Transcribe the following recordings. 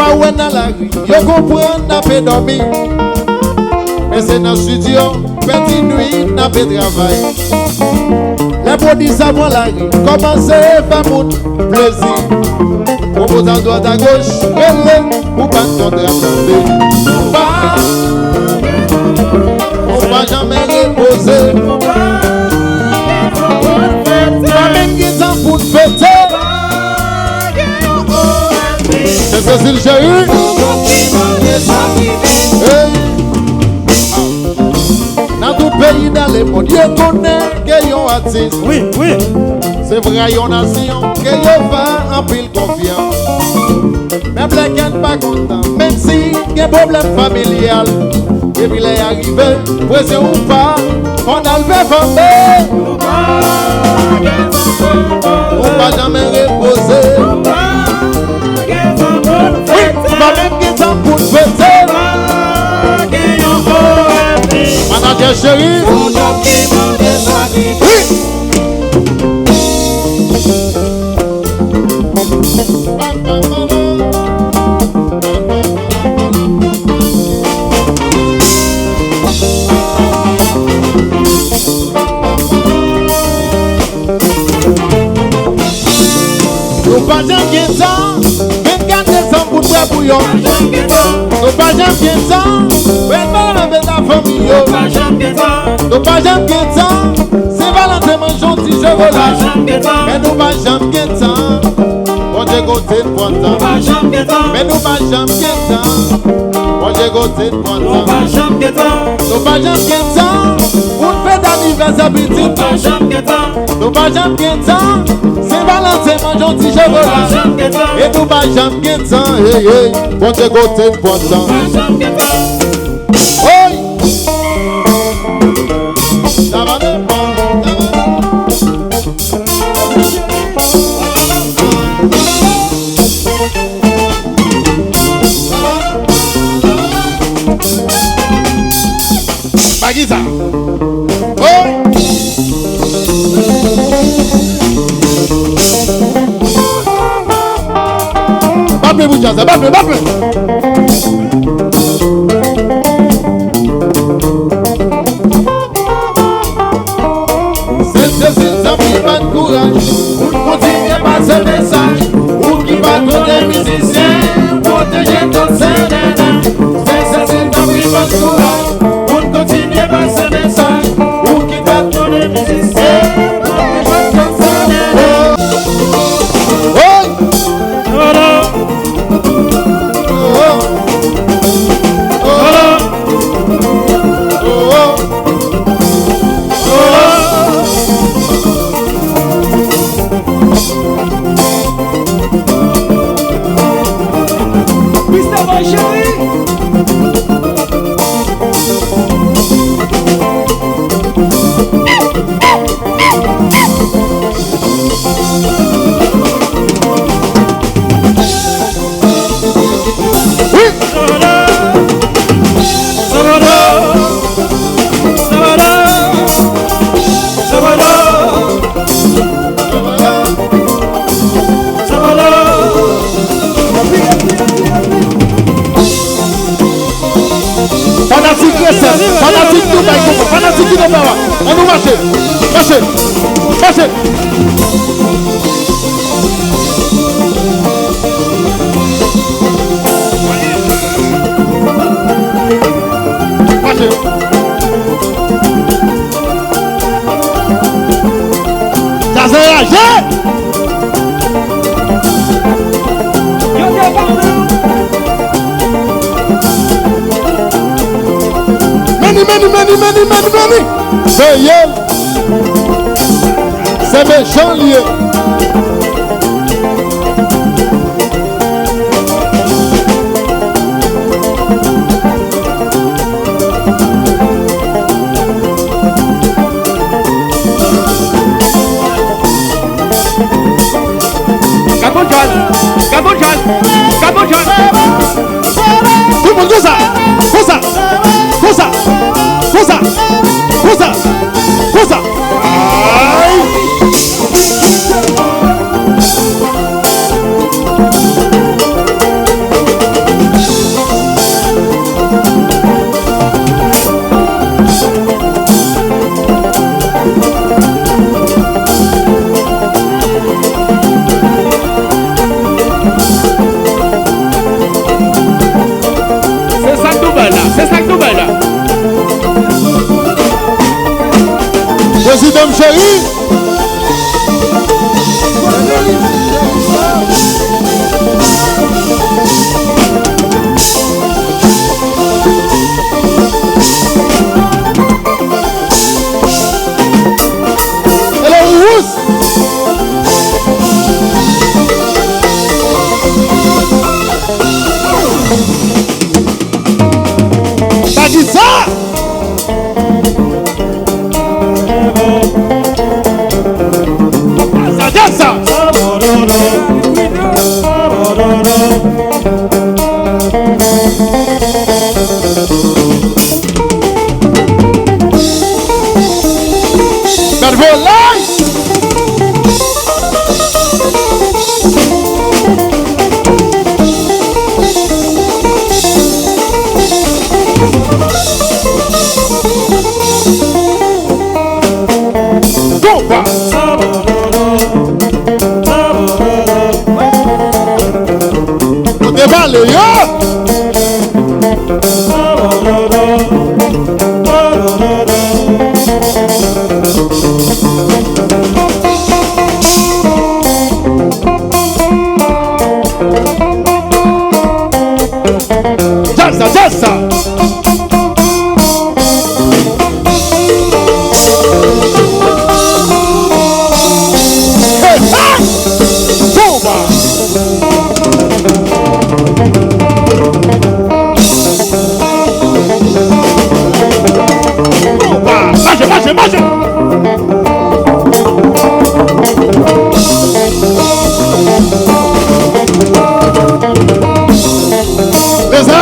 pas où dans la rue, yo comprend n'a pas dormi. Mais c'est dans le studio, petite nuit, n'a pas travail. Les produits savent la rue, commencez à faire mon plaisir. Propose à droite à gauche, relais, ou pas de attendre. On va jamais reposer. Pas même qui s'en fout de fêter. C'est Cécile chérie. Dans tout pays, dans le monde, Dieu connaît que yon artiste. Oui, oui. C'est vrai, yon nation que yon va en pile confiance. Même les gens pas contents, même si y a un problème familial. Et puis il est arrivé, pressé ou pas, on a levé famille. On va jamais reposer. Oui, on va même qu'ils s'en pour fêter. Manager chéri. Oui. Nous pas jamais temps, 24 décembre pour toi bouillon. Nous pas jamais temps, vraiment avec la famille. Nous pas jamais temps, c'est Valentin mangeons petit chocolat. Mais nous pas jamais temps, on j'ai côté de pointant. Mais nous pas jamais temps, on j'ai côté de pointant. Nous pas jamais temps, pour faire d'anniversaire petit. Nous pas jamais temps, c'est Valentin mangeons petit chocolat. Et nous pas jamais temps, on j'ai côté de pointant. Oui. Ça va de bon. Bagisa. Oh. Bappe vous jazz, bappe. C'est ça qui va de courage. Pour continuer par ce message. Ou qui va donner musiciens. Protéger ton scène. C'est ça qui va de courage. Pour continuer par ce message. Ou qui va donner musiciens. Protéger ton scène. Oh! Fanatique de Bawa, on nous marche. Many. C'est méchant lié. Tout le monde comme ça. Aïe. Madame chérie. Hello, Rousse. T'as dit ça? Ça. But for life. Go back. Vale, yo. Jazza. Hey, hey. Bomba. Marche. C'est ça.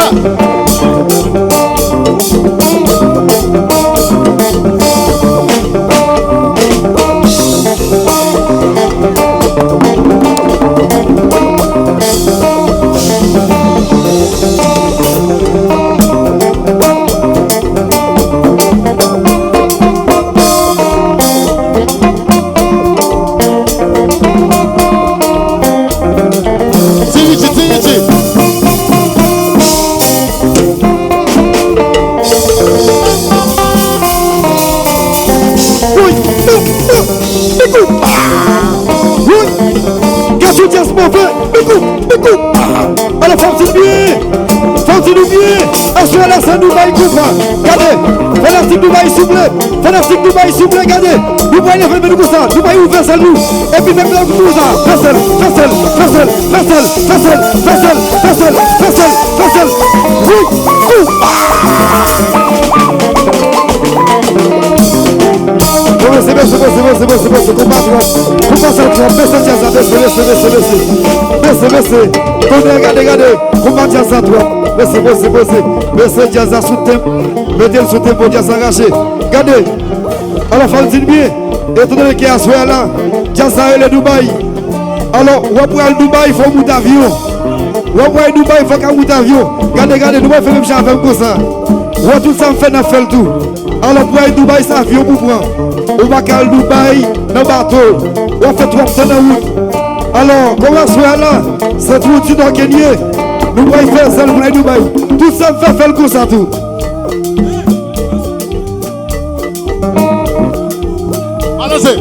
Alors force bien, assurez la scène Dubaï coupe. Regardez, Fantastique Dubaï souple, regardez. Dubaï les fait nous comme ça, Dubaï ouvert ça nous. Et puis même là nous ça, facile. Oui, c'est bon, regardez, combat Jazza toi. Merci Jazza sous thème, mettez le sous thème pour Jazza arraché. Regardez, alors faut dire bien, étant donné qu'il y a ce là, Jazza et le Dubaï. Alors, on va aller Dubaï, il faut monter avion. On va aller Dubaï, il faut qu'on monte avion. Regardez, Dubaï fait même chose avec comme ça. On va tout ça fait le tout. Alors pour aller Dubaï, c'est avion pour prendre. On va aller Dubaï dans le bateau. On fait 3 semaines en route. Alors, comment ce là, c'est tout tu dois gagner. Nous allons faire ça pour aller Dubaï. Tout ça fait le coup ça tout. Alors c'est.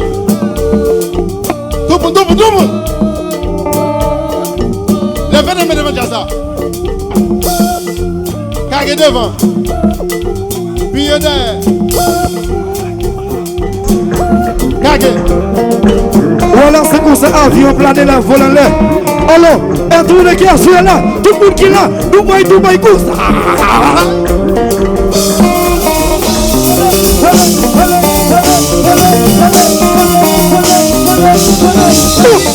Tout le monde. Levez devant Jazza. Carré devant. Puis derrière. Carré. Voilà, c'est comme ça, avion plané là, volant là. Alors, tout le monde qui est là, tout le monde qui est là, Dubaï, course. C'est bon.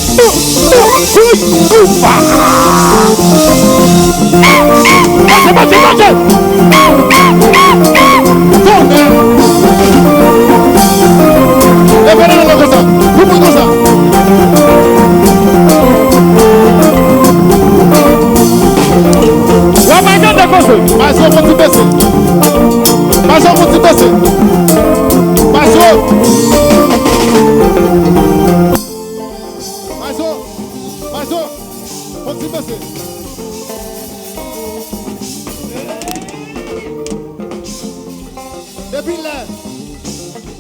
Depuis là,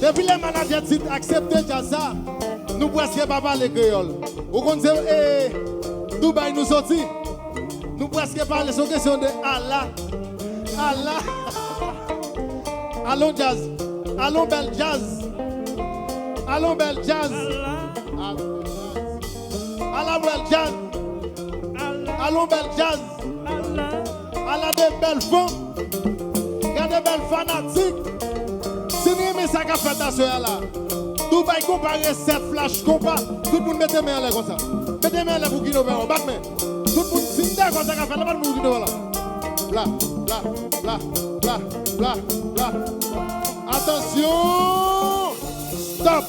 Depuis les managers dit accepter ça, nous presque pas parler créole. Vous connaissez, Dubaï nous sorti. Nous presque parler sur question de Allah. Allah. Allons jazz. Allons bel jazz. Allons bel jazz. Allons bel jazz. Allons bel jazz. Allons des belles femmes. Regardez belles fanatiques. Si nous aimons ça qu'a fait ta soeur là. Dubaï comparé 7 flash compas. Tout le monde mette mes mains comme ça. Mettez mes mains pour qui nous verrons. Tout le monde signe comme ça qu'a fait. Là, nous là. Là, là, là, là, là, là. Attention. Stop.